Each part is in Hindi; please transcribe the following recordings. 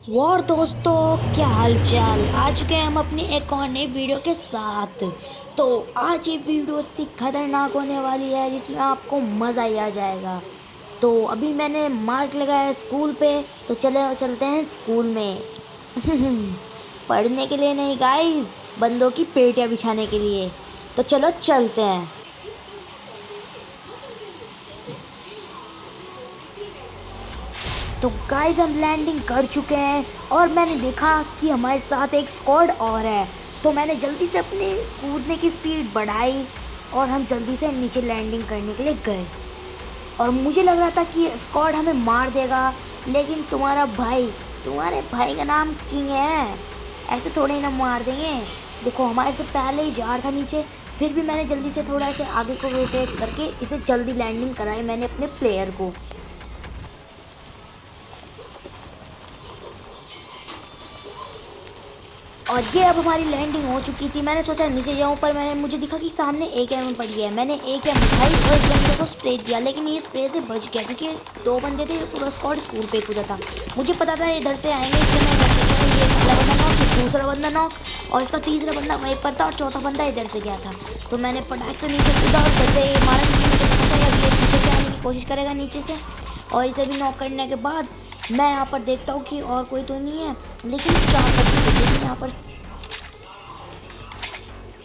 और दोस्तों, क्या हाल चाल। आ चुके हैं हम अपनी एक और नई वीडियो के साथ। तो आज ये वीडियो इतनी खतरनाक होने वाली है जिसमें आपको मज़ा ही आ जाएगा। तो अभी मैंने मार्क लगाया है स्कूल पे, तो चलते हैं स्कूल में। पढ़ने के लिए नहीं गाइस, बंदों की पेटियां बिछाने के लिए। तो चलो चलते हैं। तो गाइस हम लैंडिंग कर चुके हैं और मैंने देखा कि हमारे साथ एक स्क्वाड और है। तो मैंने जल्दी से अपनी कूदने की स्पीड बढ़ाई और हम जल्दी से नीचे लैंडिंग करने के लिए गए। और मुझे लग रहा था कि स्क्वाड हमें मार देगा, लेकिन तुम्हारे भाई का नाम किंग है, ऐसे थोड़े ही ना मार देंगे। देखो हमारे से पहले ही जा रहा था नीचे, फिर भी मैंने जल्दी से थोड़ा से आगे को रोटेट करके इसे जल्दी लैंडिंग कराई मैंने अपने प्लेयर को। और ये अब हमारी लैंडिंग हो चुकी थी। मैंने सोचा नीचे जाऊं, पर मुझे दिखा कि सामने AKM पड़ी है। मैंने AKM उठाई और इस बंदे को स्प्रे दिया, लेकिन ये स्प्रे से बच गया क्योंकि दो बंदे थे, पूरा स्क्वाड स्कूल पे कूदा था। मुझे पता था इधर से आएंगे, इसलिए मैं इधर से गया। ये पहला बंदा नॉक, फिर दूसरा बंदा नॉक, और इसका तीसरा बंदा वहीं पर था और चौथा बंदा इधर से गया था। तो मैंने फटाक से नीचे कूदा और जैसे मारा, ये पीछे से आने की कोशिश करेगा नीचे से, और इसे भी नॉक करने के बाद मैं यहाँ पर देखता हूँ कि और कोई तो नहीं है, लेकिन यहाँ पर।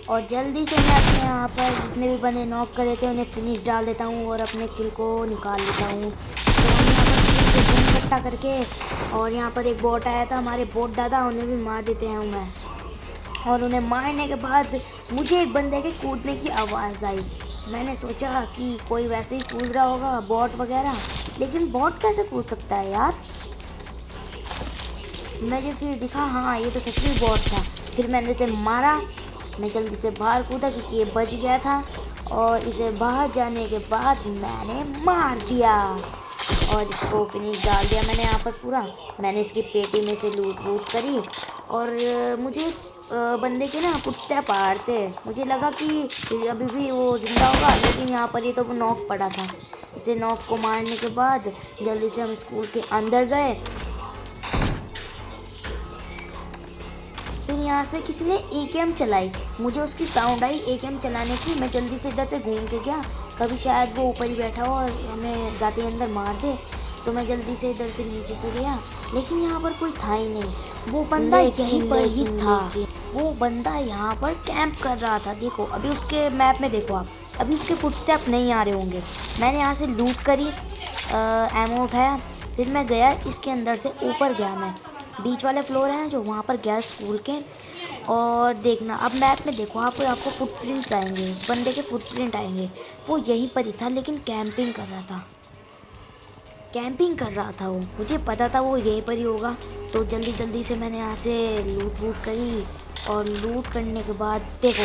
और जल्दी से मैं अपने यहाँ पर जितने भी बंदे नॉक करे थे उन्हें फिनिश डाल देता हूँ और अपने किल को निकाल लेता हूँ। तो हम यहाँ पर धूम इकट्ठा करके, और यहाँ पर एक बोट आया था, हमारे बोट दादा, उन्हें भी मार देते हैं मैं। और उन्हें मारने के बाद मुझे एक बंदे के कूदने की आवाज़ आई। मैंने सोचा कि कोई वैसे ही कूद रहा होगा, बॉट वगैरह, लेकिन बॉट कैसे कूद सकता है यार। मुझे फिर दिखा, हाँ ये तो सच में बॉट था। फिर मैंने इसे मारा, मैं जल्दी से बाहर कूदा क्योंकि ये बच गया था, और इसे बाहर जाने के बाद मैंने मार दिया और इसको फिनिश डाल दिया मैंने यहाँ पर पूरा। मैंने इसकी पेटी में से लूट वूट करी, और मुझे बंदे के ना फुटस्टेप आ रहे थे। मुझे लगा कि अभी भी वो जिंदा होगा, लेकिन यहाँ पर ये तो वो नॉक पड़ा था। इसे नॉक को मारने के बाद जल्दी से हम स्कूल के अंदर गए। फिर यहाँ से किसी ने AKM चलाई, मुझे उसकी साउंड आई AKM चलाने की। मैं जल्दी से इधर से घूम के गया, कभी शायद वो ऊपर ही बैठा हो और हमें जाते अंदर मार दे। तो मैं जल्दी से इधर से नीचे से गया, लेकिन यहाँ पर कोई था ही नहीं। वो बंदा यहीं पर ही था, वो बंदा यहाँ पर कैंप कर रहा था। देखो अभी उसके मैप में देखो आप, अभी उसके फुटस्टेप नहीं आ रहे होंगे। मैंने यहाँ से लूट करी, एमो उठाया, फिर मैं गया इसके अंदर से ऊपर गया। मैं बीच वाले फ्लोर है ना जो, वहाँ पर गया स्कूल के। और देखना अब मैप में देखो, आपको फुटप्रिंट्स आएंगे, उस बंदे के फुटप्रिंट आएंगे। वो यहीं पर ही था, लेकिन कैंपिंग कर रहा था, वो। मुझे पता था वो यहीं पर ही होगा। तो जल्दी जल्दी से मैंने यहाँ से लूट वूट करी, और लूट करने के बाद देखो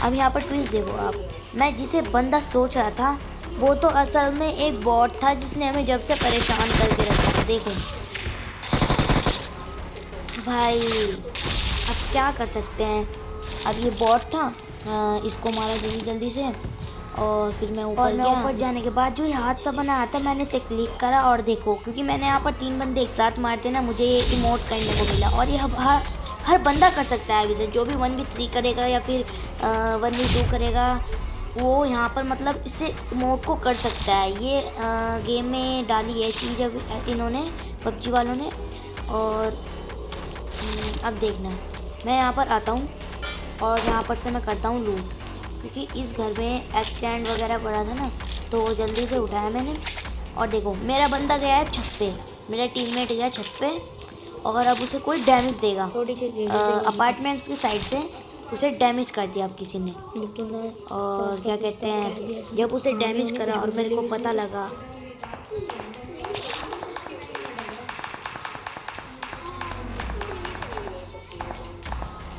अब यहाँ पर ट्विस्ट देखो आप। मैं जिसे बंदा सोच रहा था, वो तो असल में एक बॉट था जिसने हमें जब से परेशान करके रखा था। देखो भाई, अब क्या कर सकते हैं। अब ये बॉट था, इसको मारा जल्दी जल्दी से, और फिर मैं ऊपर गया। ऊपर जाने के बाद जो ये हादसा बना रहा था, मैंने इसे क्लिक करा, और देखो क्योंकि मैंने यहाँ पर 3 बंदे एक साथ मारते ना, मुझे ये इमोट करने को मिला। और ये हर बंदा कर सकता है इसे, जो भी 1v3 करेगा या फिर 1v2 करेगा, वो यहाँ पर मतलब इसे इमोट को कर सकता है। ये गेम में डाली है चीज़ अब इन्होंने, PUBG वालों ने। और अब देखना, मैं यहाँ पर आता हूँ और यहाँ पर से मैं करता हूँ लूट, क्योंकि इस घर में एक्सटेंड वगैरह पड़ा था ना, तो जल्दी से उठाया मैंने। और देखो मेरा बंदा गया है छत पे, मेरा टीममेट गया छत पे, और अब उसे कोई डैमेज देगा। अपार्टमेंट्स की साइड से उसे डैमेज कर दिया अब किसी ने। और क्या कहते हैं, जब उसे डैमेज करा और मेरे को पता लगा,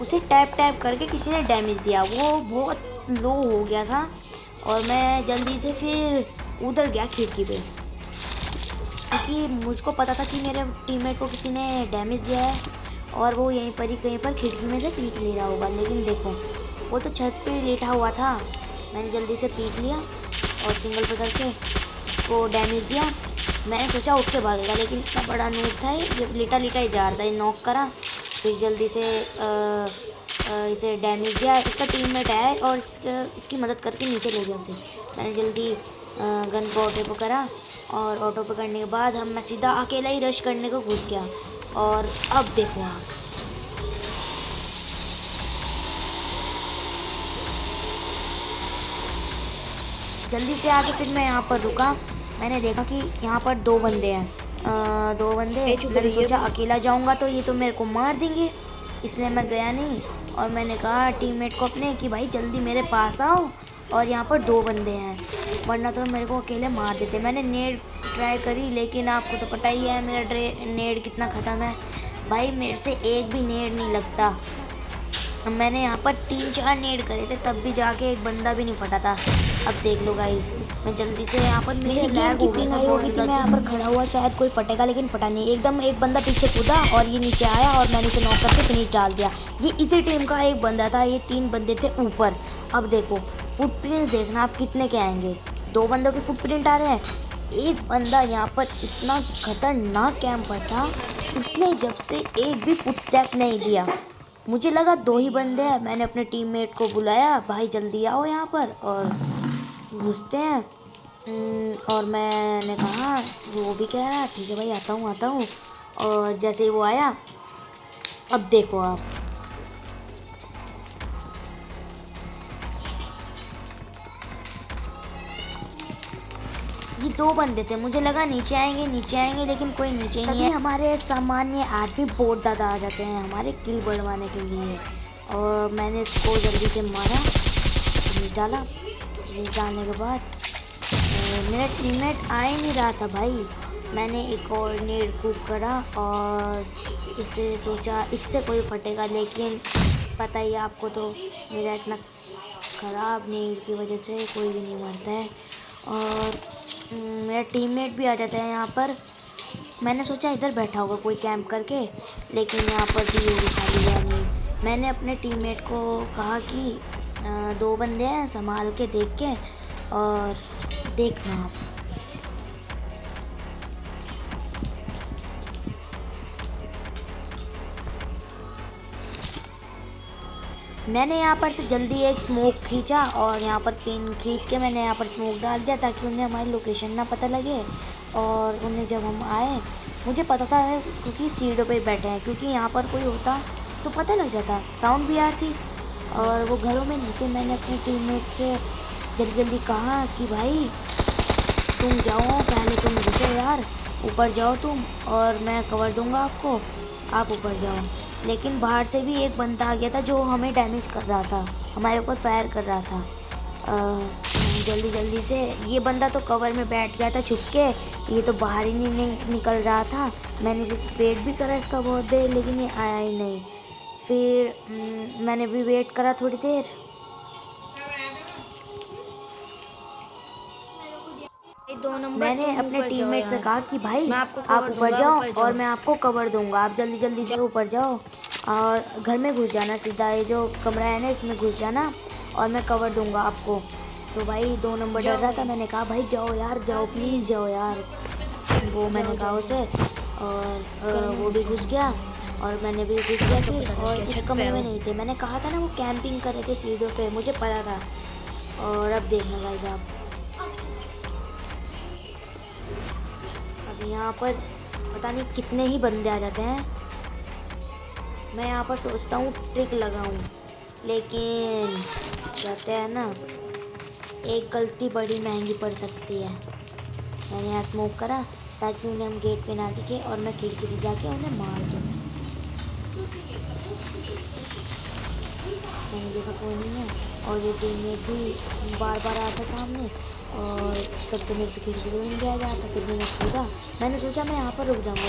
उसे टैप टैप करके किसी ने डैमेज दिया, वो बहुत लो हो गया था। और मैं जल्दी से फिर उधर गया खिड़की पे, क्योंकि मुझको पता था कि मेरे टीममेट को किसी ने डैमेज दिया है, और वो यहीं पर ही कहीं पर खिड़की में से पीक ले रहा होगा। लेकिन देखो वो तो छत पे लेटा हुआ था। मैंने जल्दी से पीक लिया और सिंगल पे करके उसको डैमेज दिया, मैंने सोचा उठ के भागेगा, लेकिन इतना बड़ा नूब था ये लेटा लेटा ही जा रहा था। ये नॉक करा, फिर जल्दी से इसे डैमेज दिया। इसका टीममेट आया और इसकी मदद करके नीचे ले गया उसे। मैंने जल्दी गन को ऑटो पे करा और ऑटो पे करने के बाद मैं सीधा अकेला ही रश करने को घुस गया। और अब देखो आप, जल्दी से आके फिर मैं यहाँ पर रुका। मैंने देखा कि यहाँ पर 2 बंदे हैं, 2 बंदे। मैंने सोचा अकेला जाऊँगा तो ये तो मेरे को मार देंगे, इसलिए मैं गया नहीं। और मैंने कहा टीममेट को अपने कि भाई जल्दी मेरे पास आओ, और यहाँ पर 2 बंदे हैं, वरना तो मेरे को अकेले मार देते। मैंने नेड ट्राई करी, लेकिन आपको तो पता ही है मेरा नेड कितना ख़त्म है भाई, मेरे से एक भी नेड नहीं लगता। मैंने यहाँ पर 3-4 नेड करे थे, तब भी जाके एक बंदा भी नहीं फटा था। अब देख लो गाइस, मैं जल्दी से यहाँ पर मेरे गेम की पिंग आई होगी कि मैं यहाँ पर खड़ा हुआ शायद कोई फटेगा, लेकिन फटा नहीं। एकदम एक बंदा पीछे कूदा और ये नीचे आया और मैंने इसे नॉक करके फिनिश डाल दिया। ये इसी टीम का एक बंदा था, ये 3 बंदे थे ऊपर। अब देखो फुटप्रिंट देखना आप कितने के आएंगे। 2 बंदों के फुटप्रिंट आ रहे हैं। एक बंदा यहाँ पर इतना खतरनाक कैंपर था, उसने जब से एक भी फुटस्टेप नहीं दिया। मुझे लगा 2 ही बंदे हैं। मैंने अपने टीममेट को बुलाया, भाई जल्दी आओ यहाँ पर, और घुसते हैं। और मैंने कहा, वो भी कह रहा ठीक है भाई आता हूँ। और जैसे ही वो आया, अब देखो आप, ये 2 बंदे थे। मुझे लगा नीचे आएंगे, लेकिन कोई नीचे नहीं है। हमारे सामान्य आदमी बहुत ज़्यादा आ जाते हैं हमारे किल बढ़वाने के लिए। और मैंने इसको जल्दी से मारा, फिनिश डाला। फिनिश डालने के बाद मेरा टीममेट आ ही नहीं रहा था भाई। मैंने एक और नेड कुक करा और इससे सोचा इससे कोई फटेगा, लेकिन पता ही है आपको तो मेरा इतना ख़राब नेड की वजह से कोई भी नहीं मरता है। और मेरा टीममेट भी आ जाता है यहाँ पर। मैंने सोचा इधर बैठा होगा कोई कैंप करके, लेकिन यहाँ पर भी ये खाली गया नहीं। मैंने अपने टीममेट को कहा कि 2 बंदे हैं, संभाल के देख के और देखना आप। मैंने यहाँ पर से जल्दी एक स्मोक खींचा और यहाँ पर पिन खींच के मैंने यहाँ पर स्मोक डाल दिया, ताकि उन्हें हमारी लोकेशन ना पता लगे। और उन्हें जब हम आए, मुझे पता था क्योंकि सीढ़ियों पे बैठे हैं, क्योंकि यहाँ पर कोई होता तो पता लग जाता। साउंड भी आ रही थी और वो घरों में नहीं थे। मैंने अपने टीममेट से जल्दी कहा कि भाई तुम जाओ, पहले तुम घुसो यार, ऊपर जाओ तुम, और मैं कवर दूँगा आपको, आप ऊपर जाओ। लेकिन बाहर से भी एक बंदा आ गया था जो हमें डैमेज कर रहा था, हमारे ऊपर फायर कर रहा था। जल्दी से ये बंदा तो कवर में बैठ गया था छुप के, ये तो बाहर ही नहीं निकल रहा था। मैंने इसे वेट भी करा इसका बहुत देर, लेकिन ये आया ही नहीं। फिर मैंने भी वेट करा थोड़ी देर। मैंने अपने टीममेट से कहा कि भाई आप ऊपर जाओ और मैं आपको कवर दूंगा, आप जल्दी से ऊपर जाओ और घर में घुस जाना, सीधा ये जो कमरा है ना इसमें घुस जाना और मैं कवर दूंगा आपको। तो भाई 2 नंबर डर रहा था। मैंने कहा भाई जाओ यार, जाओ प्लीज़ जाओ यार। वो मैंने कहा उसे, और वो भी घुस गया और मैंने भी घुस गया फिर। और इस कमरे में नहीं थे, मैंने कहा था ना वो कैंपिंग कर रहे थे सीढ़ियों पे, मुझे पता था। और अब देखना गाइस आप, अब यहाँ पर पता नहीं कितने ही बंदे आ जाते हैं। मैं यहाँ पर सोचता हूँ ट्रिक लगाऊँ, लेकिन कहते हैं ना एक गलती बड़ी महंगी पड़ सकती है। मैंने यहाँ स्मोक करा ताकि उन्हें हम गेट पे ना दिखे और मैं खिड़की से जाके उन्हें मार दूँ। मैंने देखा कोई नहीं है और ये टीममेट भी बार आता सामने, और तब तो मेरे से खिड़की पे नहीं जाया जाता। फिर भी मैं कूदा, मैंने सोचा मैं यहाँ पर रुक जाऊँगा,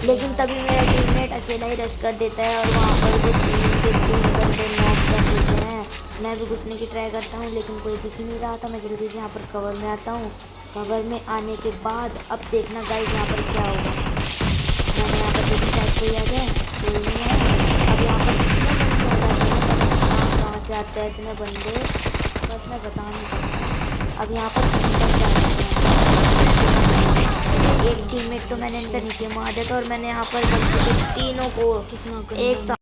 लेकिन तभी मेरा टीममेट अकेला ही रश कर देता है और वहाँ पर जो 3 बंदे नॉक कर देते हैं। मैं भी घुसने की ट्राई करता हूँ, लेकिन कोई दिख ही नहीं रहा था। मैं जल्दी से यहाँ पर कवर में आता हूँ। कवर में आने के बाद अब देखना गाइस यहाँ पर क्या होगा। मैंने यहाँ पर देखी शायद कोई आ गया, कोई नहीं है। अब यहाँ पर कहाँ से आते हैं इतने बंदे, बस मैं बता नहीं सकता। अब यहाँ पर एक टीममेट तो मैंने इनका नीचे मार दिया था और मैंने यहाँ पर गलती से तीनों को एक साथ